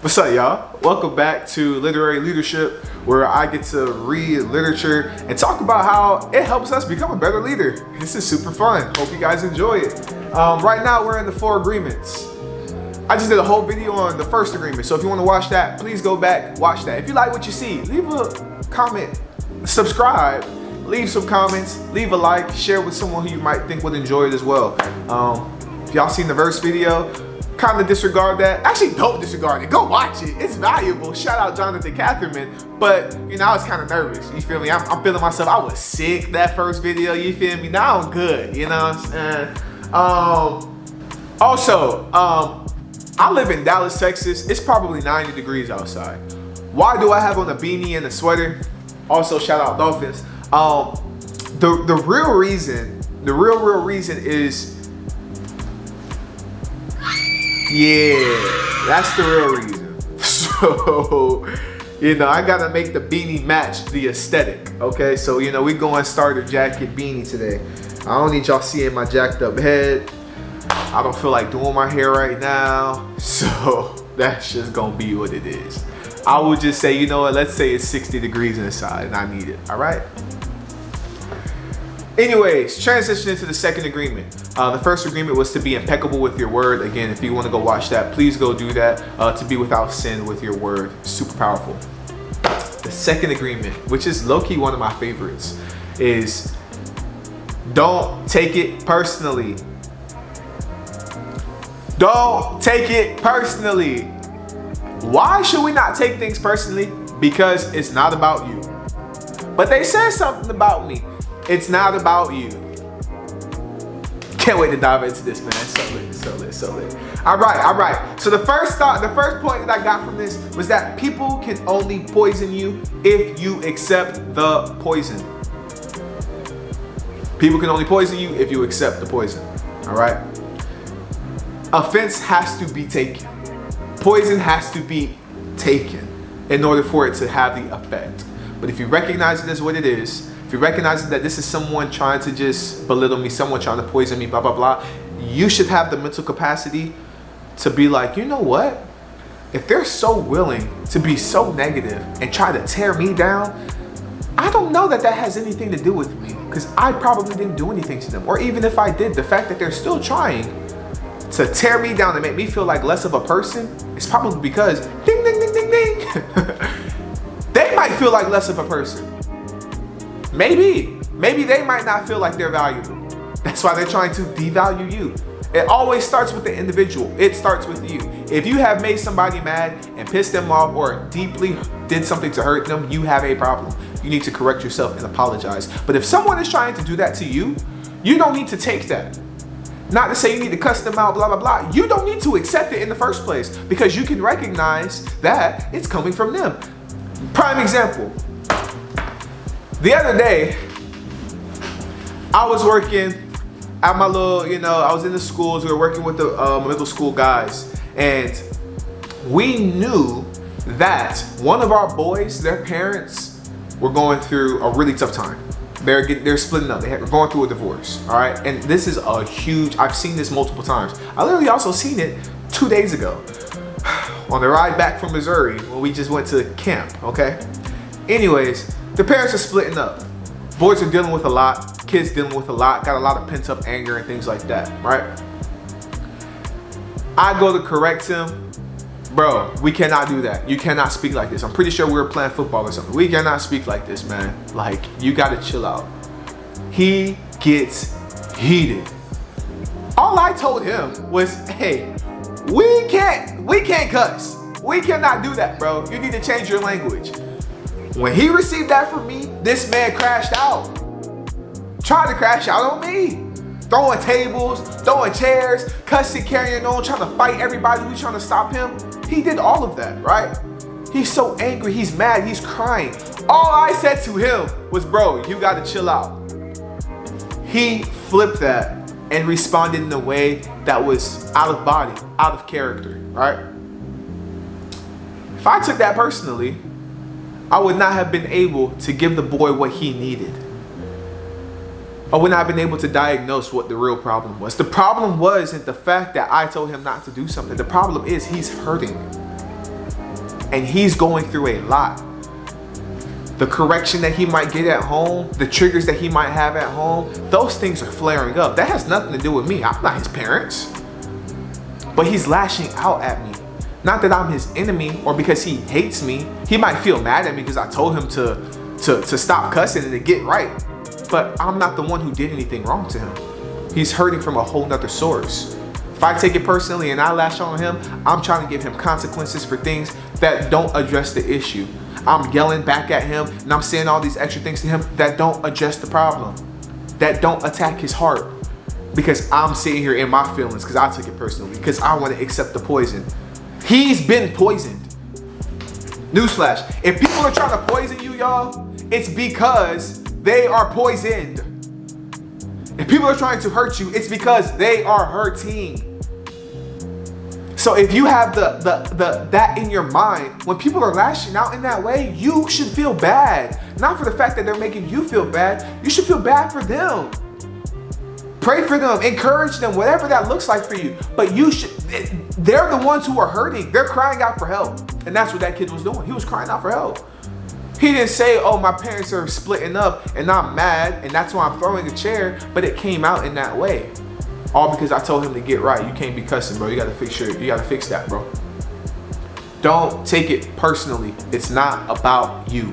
What's up, y'all? Welcome back to Literary Leadership, where I get to read literature and talk about how it helps us become a better leader. This is super fun. Hope you guys enjoy it. Right now, we're in the 4 agreements. I just did a whole video on the first agreement, so if you want to watch that, please go back, watch that. If you like what you see, leave a comment, subscribe, leave some comments, leave a like, share with someone who you might think would enjoy it as well. If y'all seen the verse video, kind of disregard that. Actually, don't disregard it. Go watch it. It's valuable. Shout out Jonathan Catherman. But, you know, I was kind of nervous. You feel me? I'm feeling myself. I was sick that first video. You feel me? Now I'm good. You know what I'm saying? Also, I live in Dallas, Texas. It's probably 90 degrees outside. Why do I have on a beanie and a sweater? Also, shout out Dolphins. The real reason is, yeah, that's the real reason. So, you know, I gotta make the beanie match the aesthetic, okay? So, you know, we going starter jacket beanie today. I don't need y'all seeing my jacked up head. I don't feel like doing my hair right now. So, that's just gonna be what it is. I would just say, you know what, let's say it's 60 degrees inside and I need it, all right? Anyways, transition into the second agreement. The first agreement was to be impeccable with your word. Again, if you want to go watch that, please go do that. To be without sin with your word. Super powerful. The second agreement, which is low-key one of my favorites, is don't take it personally. Don't take it personally. Why should we not take things personally? Because it's not about you. But they said something about me. It's not about you. Can't wait to dive into this, man. So lit. All right. So the first point that I got from this was that people can only poison you if you accept the poison. People can only poison you if you accept the poison. All right. Offense has to be taken. Poison has to be taken in order for it to have the effect. But if you recognize it as what it is, if you recognize that this is someone trying to just belittle me, someone trying to poison me, blah, blah, blah, you should have the mental capacity to be like, you know what? If they're so willing to be so negative and try to tear me down, I don't know that has anything to do with me, because I probably didn't do anything to them. Or even if I did, the fact that they're still trying to tear me down and make me feel like less of a person is probably because, ding, ding, ding, ding, ding, they might feel like less of a person. Maybe they might not feel like they're valuable. That's why they're trying to devalue you. It always starts with the individual. It starts with you. If you have made somebody mad and pissed them off or deeply did something to hurt them, you have a problem. You need to correct yourself and apologize. But if someone is trying to do that to you, you don't need to take that. Not to say you need to cuss them out, blah, blah, blah. You don't need to accept it in the first place, because you can recognize that it's coming from them. Prime example. The other day, I was working at my little, I was in the schools. We were working with the middle school guys. And we knew that one of our boys, their parents, were going through a really tough time. They're splitting up. They're going through a divorce, all right? And this is a huge, I've seen this multiple times. I literally also seen it 2 days ago on the ride back from Missouri when we just went to camp, okay? Anyways, the parents are splitting up. Boys are dealing with a lot. Kids dealing with a lot. Got a lot of pent up anger and things like that, right? I go to correct him. Bro, we cannot do that. You cannot speak like this. I'm pretty sure we were playing football or something. We cannot speak like this, man. Like, you gotta chill out. He gets heated. All I told him was, hey, we can't cuss. We cannot do that, bro. You need to change your language. When he received that from me, this man crashed out. Tried to crash out on me. Throwing tables, throwing chairs, cussing, carrying on, trying to fight everybody who's trying to stop him. He did all of that, right? He's so angry, he's mad, he's crying. All I said to him was, bro, you gotta chill out. He flipped that and responded in a way that was out of body, out of character, right? If I took that personally, I would not have been able to give the boy what he needed. I would not have been able to diagnose what the real problem was. The problem wasn't the fact that I told him not to do something. The problem is he's hurting. and he's going through a lot. The correction that he might get at home, the triggers that he might have at home, those things are flaring up. That has nothing to do with me. I'm not his parents. But he's lashing out at me. Not that I'm his enemy or because he hates me. He might feel mad at me because I told him to stop cussing and to get right. But I'm not the one who did anything wrong to him. He's hurting from a whole nother source. If I take it personally and I lash on him, I'm trying to give him consequences for things that don't address the issue. I'm yelling back at him and I'm saying all these extra things to him that don't address the problem, that don't attack his heart, because I'm sitting here in my feelings because I took it personally, because I want to accept the poison. He's been poisoned. Newsflash, if people are trying to poison you, y'all, it's because they are poisoned. If people are trying to hurt you, it's because they are hurting. So if you have that in your mind, when people are lashing out in that way, you should feel bad. Not for the fact that they're making you feel bad. You should feel bad for them. Pray for them, encourage them, whatever that looks like for you. But they're the ones who are hurting. They're crying out for help. And that's what that kid was doing. He was crying out for help. He didn't say, oh, my parents are splitting up and I'm mad and that's why I'm throwing a chair. But it came out in that way. All because I told him to get right. You can't be cussing, bro. You gotta fix that, bro. Don't take it personally. It's not about you.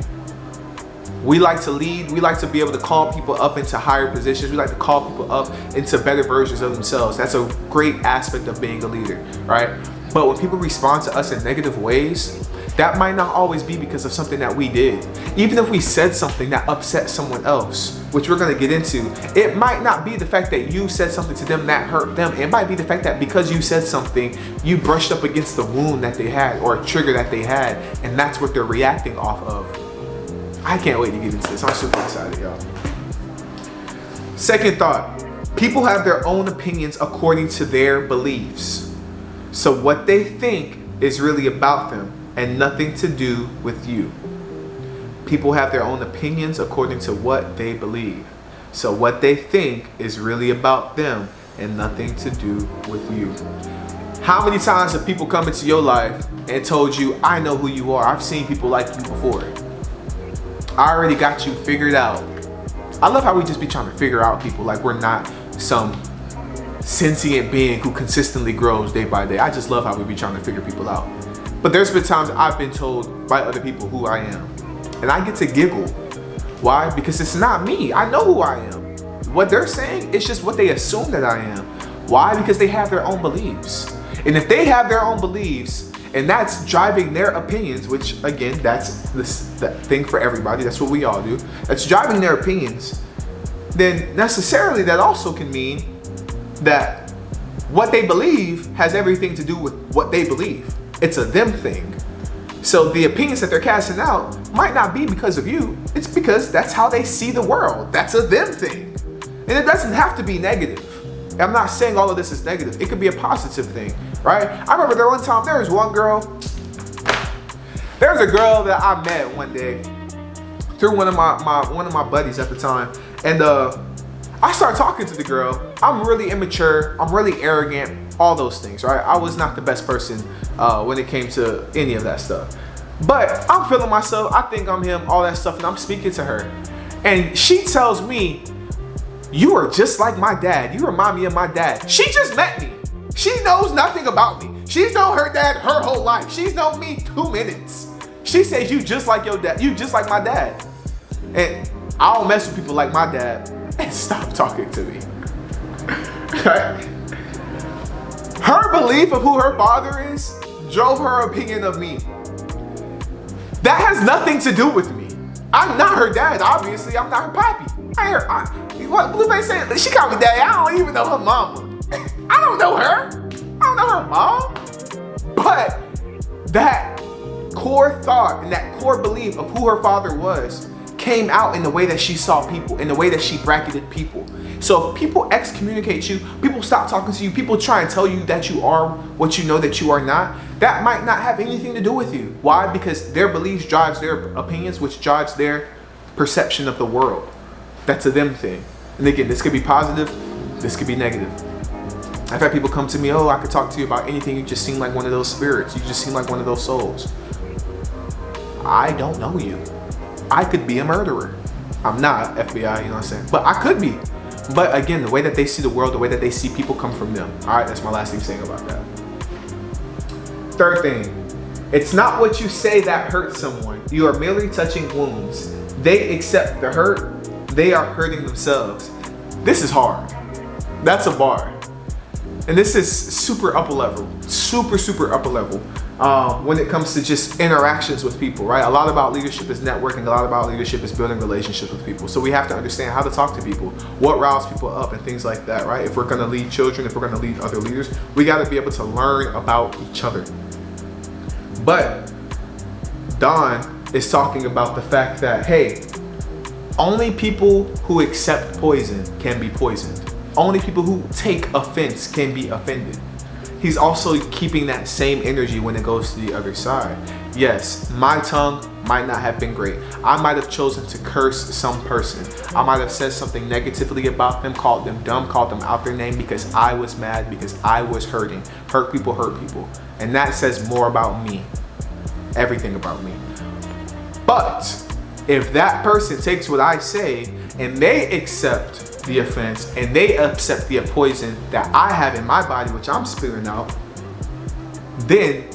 We like to lead. We like to be able to call people up into higher positions. We like to call people up into better versions of themselves. That's a great aspect of being a leader, right? But when people respond to us in negative ways, that might not always be because of something that we did. Even if we said something that upset someone else, which we're gonna get into, it might not be the fact that you said something to them that hurt them. It might be the fact that because you said something, you brushed up against the wound that they had or a trigger that they had, and that's what they're reacting off of. I can't wait to get into this. I'm super excited, y'all. Second thought, people have their own opinions according to their beliefs. So what they think is really about them and nothing to do with you. People have their own opinions according to what they believe. So what they think is really about them and nothing to do with you. How many times have people come into your life and told you, I know who you are. I've seen people like you before. I already got you figured out. I love how we just be trying to figure out people like we're not some sentient being who consistently grows day by day. I just love how we be trying to figure people out. But there's been times I've been told by other people who I am. And I get to giggle. Why? Because it's not me. I know who I am. What they're saying is just what they assume that I am. Why? Because they have their own beliefs. And if they have their own beliefs, and that's driving their opinions, which again, that's that thing for everybody. That's what we all do. That's driving their opinions. Then necessarily that also can mean that what they believe has everything to do with what they believe. It's a them thing. So the opinions that they're casting out might not be because of you. It's because that's how they see the world. That's a them thing. And it doesn't have to be negative. I'm not saying all of this is negative. It could be a positive thing, right? I remember there one time, there was one girl. There was a girl that I met one day through one of my buddies at the time. And I started talking to the girl. I'm really immature. I'm really arrogant. All those things, right? I was not the best person when it came to any of that stuff. But I'm feeling myself. I think I'm him, all that stuff. And I'm speaking to her. And she tells me, you are just like my dad. You remind me of my dad. She just met me. She knows nothing about me. She's known her dad her whole life. She's known me 2 minutes. She says, you just like your dad. You just like my dad. And I don't mess with people like my dad. And stop talking to me. Right? Her belief of who her father is drove her opinion of me. That has nothing to do with me. I'm not her dad, obviously. I'm not her pappy. What Blueface said? She called me daddy. I don't even know her mama. I don't know her. I don't know her mom. But that core thought and that core belief of who her father was came out in the way that she saw people, in the way that she bracketed people. So if people excommunicate you, people stop talking to you, people try and tell you that you are what you know that you are not, that might not have anything to do with you. Why? Because their beliefs drives their opinions, which drives their perception of the world. That's a them thing. And again, this could be positive, this could be negative. I've had people come to me, oh, I could talk to you about anything. You just seem like one of those spirits. You just seem like one of those souls. I don't know you. I could be a murderer. I'm not FBI, you know what I'm saying? But I could be. But again, the way that they see the world, the way that they see people come from them. All right, that's my last thing saying about that. Third thing, it's not what you say that hurts someone. You are merely touching wounds. They accept the hurt. They are hurting themselves. This is hard. That's a bar. And this is super upper level. Super upper level. When it comes to just interactions with people, right? A lot about leadership is networking. A lot about leadership is building relationships with people. So we have to understand how to talk to people, what riles people up and things like that, right? If we're gonna lead children, if we're gonna lead other leaders, we gotta be able to learn about each other. But Don is talking about the fact that, hey, only people who accept poison can be poisoned. Only people who take offense can be offended. He's also keeping that same energy when it goes to the other side. Yes, my tongue might not have been great. I might have chosen to curse some person. I might have said something negatively about them, called them dumb, called them out their name because I was mad, because I was hurting. Hurt people. And that says more about me. Everything about me. But if that person takes what I say and they accept the offense and they accept the poison that I have in my body, which I'm spitting out, then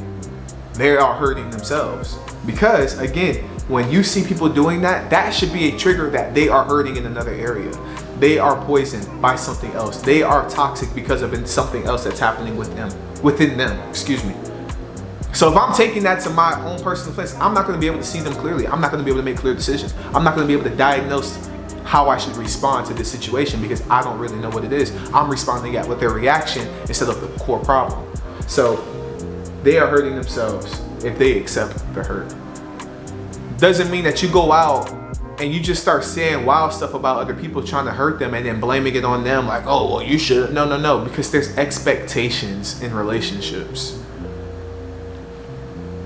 they are hurting themselves. Because again, when you see people doing that, that should be a trigger that they are hurting in another area. They are poisoned by something else. They are toxic because of something else that's happening within them, excuse me. So if I'm taking that to my own personal place, I'm not going to be able to see them clearly. I'm not going to be able to make clear decisions. I'm not going to be able to diagnose how I should respond to this situation because I don't really know what it is. I'm responding with their reaction instead of the core problem. So they are hurting themselves if they accept the hurt. Doesn't mean that you go out and you just start saying wild stuff about other people trying to hurt them and then blaming it on them like, oh, well, you should. No, because there's expectations in relationships.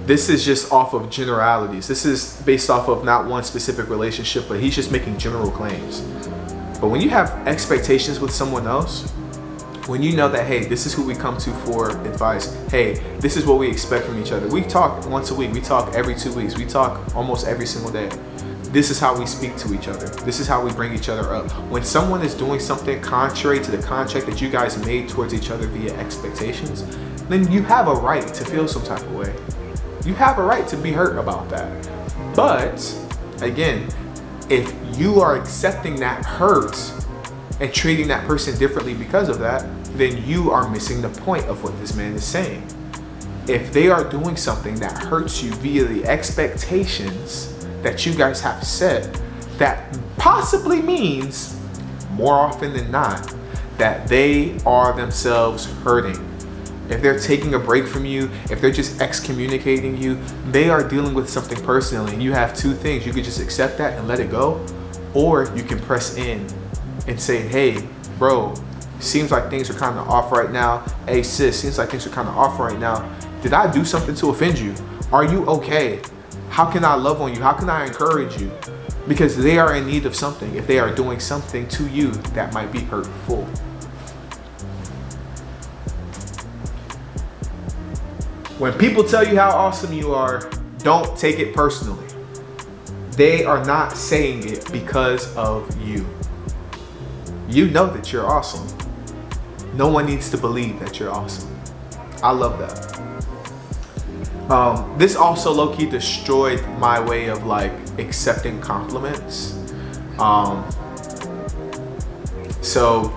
This is just off of generalities. This is based off of not one specific relationship, but he's just making general claims. But when you have expectations with someone else, when you know that, hey, this is who we come to for advice. Hey, this is what we expect from each other. We talk once a week. We talk every 2 weeks. We talk almost every single day. This is how we speak to each other. This is how we bring each other up. When someone is doing something contrary to the contract that you guys made towards each other via expectations, then you have a right to feel some type of way. You have a right to be hurt about that. But again, if you are accepting that hurt and treating that person differently because of that, then you are missing the point of what this man is saying. If they are doing something that hurts you via the expectations that you guys have set, that possibly means, more often than not, that they are themselves hurting. If they're taking a break from you, if they're just excommunicating you, they are dealing with something personally. And you have two things. You could just accept that and let it go, or you can press in and say, hey, bro, seems like things are kind of off right now. Hey, sis, seems like things are kind of off right now. Did I do something to offend you? Are you okay? How can I love on you? How can I encourage you? Because they are in need of something if they are doing something to you that might be hurtful. When people tell you how awesome you are, don't take it personally. They are not saying it because of you. You know that you're awesome. No one needs to believe that you're awesome. I love that. This also low-key destroyed my way of like accepting compliments. So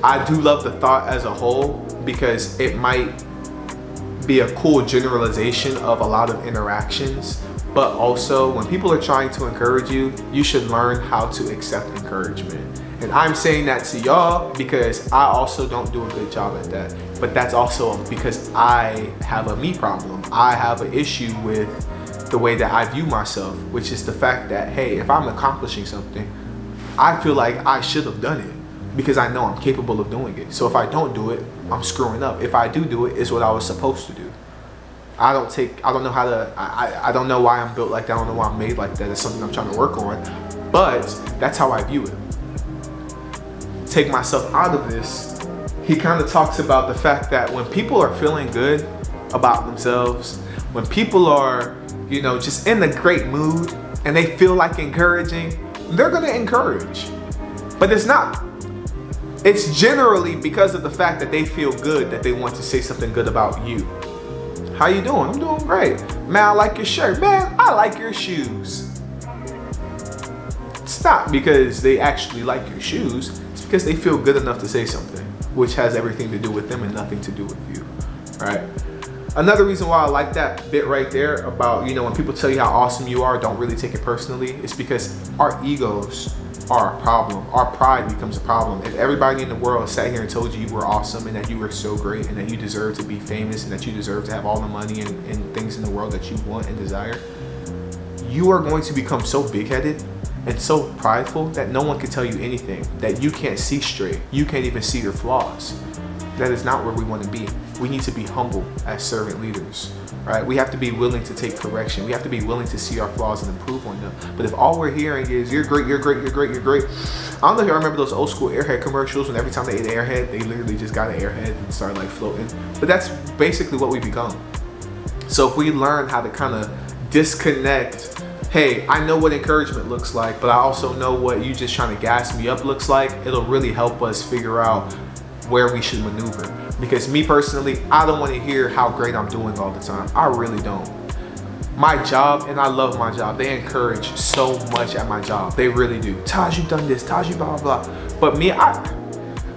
I do love the thought as a whole because it might be a cool generalization of a lot of interactions, but also when people are trying to encourage you, you should learn how to accept encouragement. And I'm saying that to y'all because I also don't do a good job at that. But that's also because I have a me problem. I have an issue with the way that I view myself, which is the fact that, hey, if I'm accomplishing something, I feel like I should have done it because I know I'm capable of doing it. So if I don't do it, I'm screwing up. If I do it, it's what I was supposed to do. I don't know why I'm built like that. I don't know why I'm made like that. It's something I'm trying to work on, but that's how I view it. Take myself out of this. He kind of talks about the fact that when people are feeling good about themselves, When people are, just in a great mood and they feel like encouraging, they're gonna encourage. But it's generally because of the fact that they feel good that they want to say something good about you. How you doing? I'm doing great. Man, I like your shirt. Man, I like your shoes. It's not because they actually like your shoes. It's because they feel good enough to say something, which has everything to do with them and nothing to do with you, right? Another reason why I like that bit right there about, when people tell you how awesome you are, don't really take it personally. It's because our egos are a problem. Our pride becomes a problem. If everybody in the world sat here and told you were awesome and that you were so great and that you deserve to be famous and that you deserve to have all the money and things in the world that you want and desire, you are going to become so big-headed and so prideful that no one can tell you anything, that you can't see straight. You can't even see your flaws. That is not where we want to be. We need to be humble as servant leaders, right? We have to be willing to take correction. We have to be willing to see our flaws and improve on them. But if all we're hearing is, you're great, you're great, you're great, you're great. I don't know if you remember those old school Airhead commercials when every time they ate an Airhead, they literally just got an Airhead and started like floating. But that's basically what we become. So if we learn how to kind of disconnect, hey, I know what encouragement looks like, but I also know what you just trying to gas me up looks like, it'll really help us figure out where we should maneuver. Because me personally, I don't want to hear how great I'm doing all the time. I really don't. My job, and I love my job, they encourage so much at my job. They really do. Taj, you've done this. Taj, you blah, blah, blah. But me,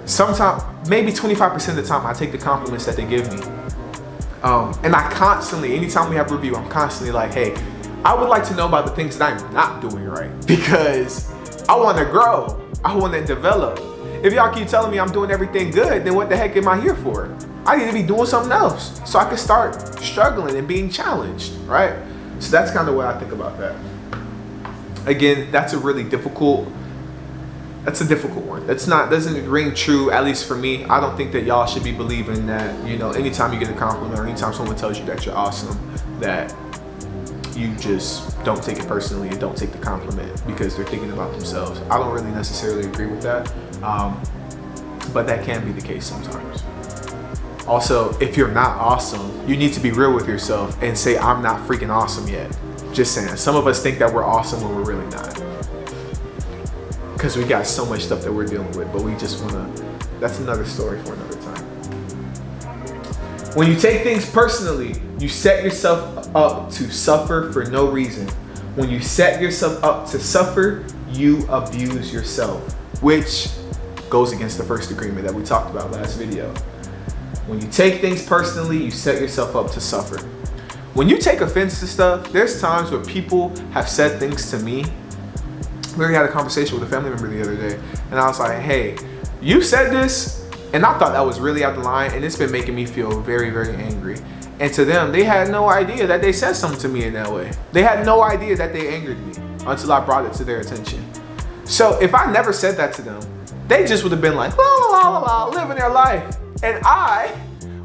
sometimes, maybe 25% of the time, I take the compliments that they give me. And I constantly, anytime we have a review, I'm constantly like, hey, I would like to know about the things that I'm not doing right. Because I want to grow. I want to develop. If y'all keep telling me I'm doing everything good, then what the heck am I here for? I need to be doing something else so I can start struggling and being challenged, right? So that's kind of what I think about that. Again, that's a difficult one. Doesn't ring true, at least for me. I don't think that y'all should be believing that, anytime you get a compliment or anytime someone tells you that you're awesome, that you just don't take it personally and don't take the compliment because they're thinking about themselves. I don't really necessarily agree with that. But that can be the case sometimes. Also, if you're not awesome, you need to be real with yourself and say, I'm not freaking awesome yet. Just saying. Some of us think that we're awesome when we're really not. Because we got so much stuff that we're dealing with, but we just want to, that's another story for another time. When you take things personally, you set yourself up to suffer for no reason. When you set yourself up to suffer, you abuse yourself, which goes against the first agreement that we talked about last video. When you take things personally, you set yourself up to suffer. When you take offense to stuff, there's times where people have said things to me. We already had a conversation with a family member the other day, and I was like, hey, you said this, and I thought that was really out the line, and it's been making me feel very, very angry. And to them, they had no idea that they said something to me in that way. They had no idea that they angered me until I brought it to their attention. So if I never said that to them, they just would have been like, la, la, la, la, living their life. And I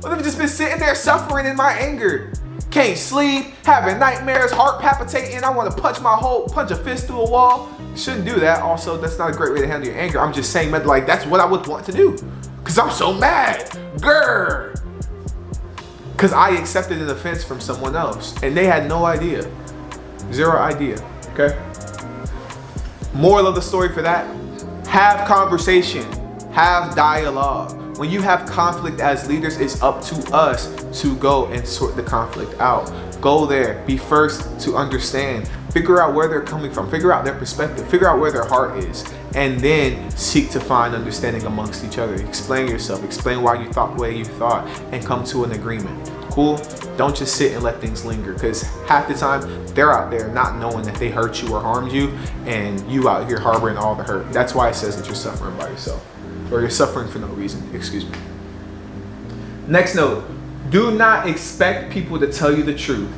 would have just been sitting there suffering in my anger. Can't sleep, having nightmares, heart palpitating. I want to punch a fist through a wall. Shouldn't do that. Also, that's not a great way to handle your anger. I'm just saying, like, that's what I would want to do. Because I'm so mad. Grr. Because I accepted an offense from someone else. And they had no idea. Zero idea. Okay? Moral of the story for that, have conversation, have dialogue. When you have conflict as leaders, it's up to us to go and sort the conflict out. Go there, be first to understand, figure out where they're coming from, figure out their perspective, figure out where their heart is, and then seek to find understanding amongst each other. Explain yourself, explain why you thought the way you thought, and come to an agreement. Cool? Don't just sit and let things linger, because half the time they're out there not knowing that they hurt you or harmed you, and you out here harboring all the hurt. That's why it says that you're suffering by yourself, or you're suffering for no reason, excuse me. Next note, do not expect people to tell you the truth.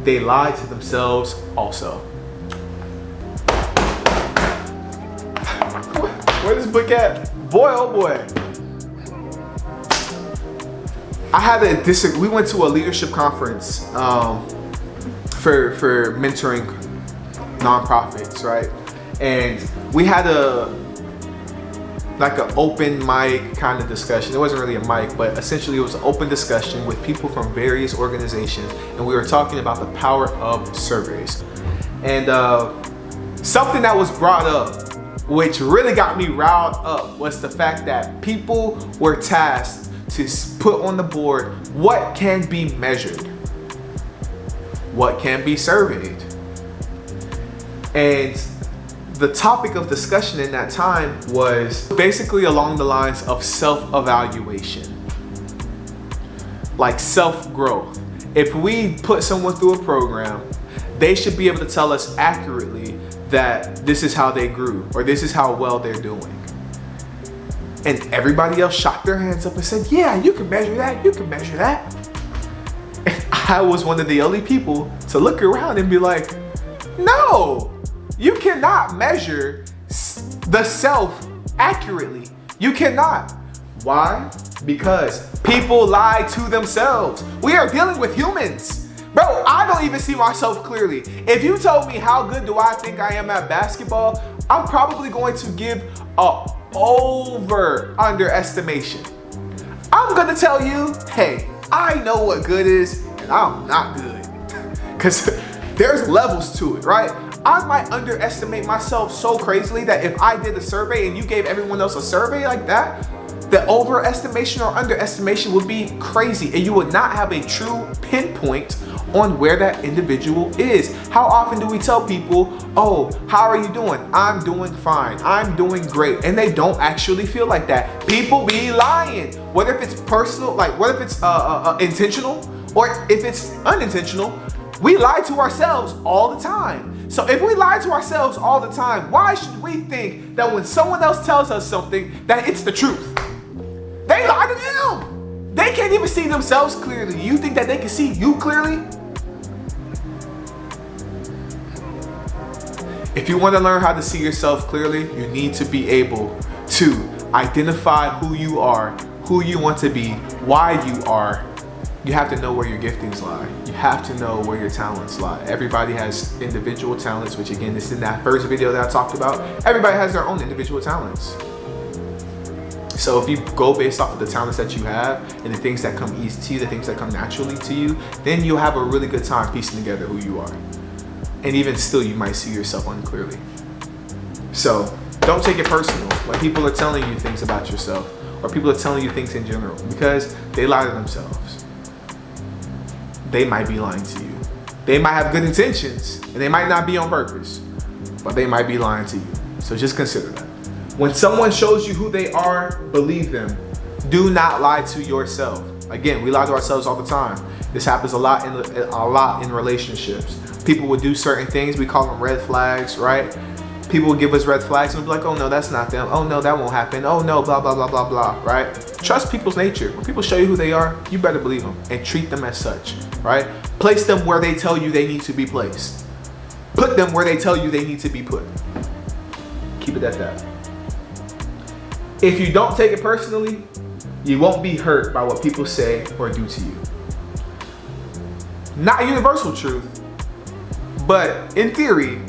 They lie to themselves also. Where's this book at? Boy, oh boy. I had a we went to a leadership conference for mentoring nonprofits, right? And we had like an open mic kind of discussion. It wasn't really a mic, but essentially it was an open discussion with people from various organizations, and we were talking about the power of surveys. And something that was brought up, which really got me riled up, was the fact that people were tasked to put on the board what can be measured, what can be surveyed. And the topic of discussion in that time was basically along the lines of self-evaluation, like self-growth. If we put someone through a program, they should be able to tell us accurately that this is how they grew, or this is how well they're doing. And everybody else shot their hands up and said, yeah, you can measure that, you can measure that. And I was one of the only people to look around and be like, no, you cannot measure the self accurately. You cannot. Why? Because people lie to themselves. We are dealing with humans. Bro, I don't even see myself clearly. If you told me how good do I think I am at basketball, I'm probably going to give a over underestimation. I'm gonna tell you, hey, I know what good is and I'm not good. Because there's levels to it, right? I might underestimate myself so crazily that if I did a survey and you gave everyone else a survey like that, the overestimation or underestimation would be crazy, and you would not have a true pinpoint on where that individual is. How often do we tell people, oh, how are you doing? I'm doing fine, I'm doing great, and they don't actually feel like that. People be lying. What if it's personal, like what if it's intentional, or if it's unintentional? We lie to ourselves all the time. So if we lie to ourselves all the time, why should we think that when someone else tells us something that it's the truth? They lie to them. They can't even see themselves clearly. You think that they can see you clearly? If you want to learn how to see yourself clearly, you need to be able to identify who you are, who you want to be, why you are. You have to know where your giftings lie. You have to know where your talents lie. Everybody has individual talents, which again, this is in that first video that I talked about. Everybody has their own individual talents. So if you go based off of the talents that you have and the things that come easy to you, the things that come naturally to you, then you'll have a really good time piecing together who you are. And even still, you might see yourself unclearly. So don't take it personal when people are telling you things about yourself, or people are telling you things in general, because they lie to themselves. They might be lying to you. They might have good intentions, and they might not be on purpose, but they might be lying to you. So just consider that. When someone shows you who they are, believe them. Do not lie to yourself. Again, we lie to ourselves all the time. This happens a lot in relationships. People will do certain things. We call them red flags, right? People will give us red flags and be like, oh no, that's not them. Oh no, that won't happen. Oh no, blah, blah, blah, blah, blah, right? Trust people's nature. When people show you who they are, you better believe them and treat them as such, right? Place them where they tell you they need to be placed. Put them where they tell you they need to be put. Keep it at that. If you don't take it personally, you won't be hurt by what people say or do to you. Not universal truth, but in theory,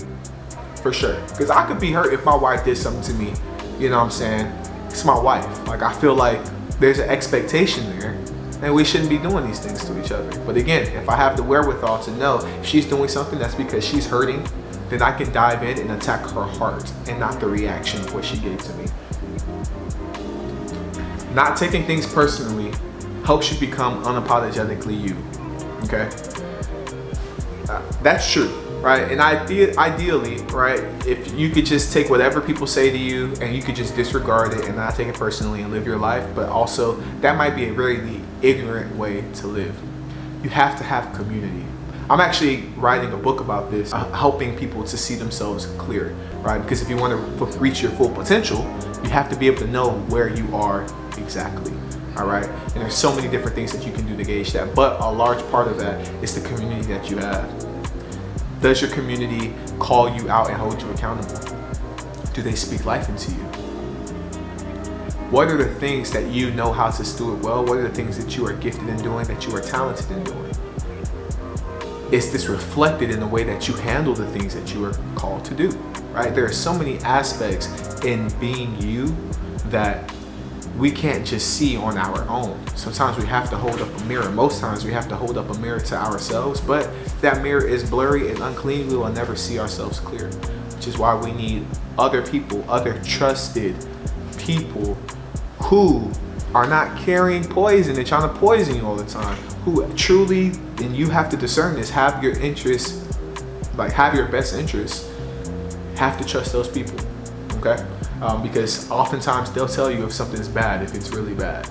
for sure. Because I could be hurt if my wife did something to me. You know what I'm saying? It's my wife. Like, I feel like there's an expectation there, and we shouldn't be doing these things to each other. But again, if I have the wherewithal to know if she's doing something that's because she's hurting, then I can dive in and attack her heart and not the reaction of what she gave to me. Not taking things personally helps you become unapologetically you, okay? That's true, right? And ideally, right, if you could just take whatever people say to you and you could just disregard it and not take it personally and live your life, but also that might be a very ignorant way to live. You have to have community. I'm actually writing a book about this, helping people to see themselves clear, right? Because if you want to reach your full potential, you have to be able to know where you are exactly, all right? And there's so many different things that you can do to gauge that, but a large part of that is the community that you have. Does your community call you out and hold you accountable? Do they speak life into you? What are the things that you know how to steward well? What are the things that you are gifted in doing, that you are talented in doing? Is this reflected in the way that you handle the things that you are called to do, right? There are so many aspects in being you that we can't just see on our own. Sometimes we have to hold up a mirror. Most times we have to hold up a mirror to ourselves, but if that mirror is blurry and unclean, we will never see ourselves clear, which is why we need other people, other trusted people who are not carrying poison and trying to poison you all the time, who truly, and you have to discern this, have your interests, like have your best interests. Have to trust those people, okay? Because oftentimes they'll tell you if something's bad, if it's really bad.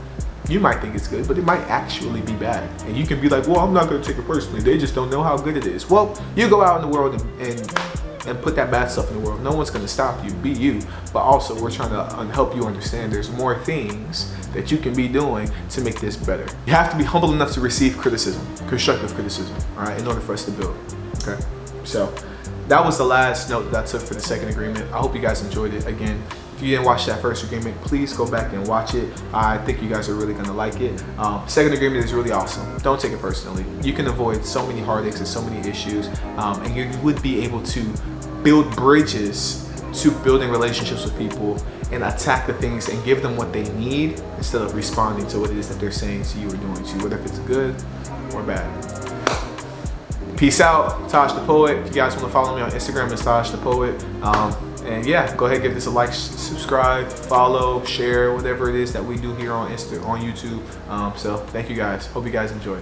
You might think it's good, but it might actually be bad. And you can be like, well, I'm not gonna take it personally. They just don't know how good it is. Well, you go out in the world and put that bad stuff in the world. No one's gonna stop you, be you. But also we're trying to help you understand there's more things that you can be doing to make this better. You have to be humble enough to receive criticism, constructive criticism, all right, in order for us to build, okay? So that was the last note that I took for the second agreement. I hope you guys enjoyed it. Again, if you didn't watch that first agreement, please go back and watch it. I think you guys are really gonna like it. Second agreement is really awesome. Don't take it personally. You can avoid so many heartaches and so many issues, and you would be able to build bridges to building relationships with people and attack the things and give them what they need instead of responding to what it is that they're saying to you or doing to you, whether if it's good or bad. Peace out, Taj the Poet. If you guys want to follow me on Instagram, it's Taj the Poet. And yeah, go ahead, give this a like, subscribe, follow, share, whatever it is that we do here on YouTube. So thank you guys. Hope you guys enjoy.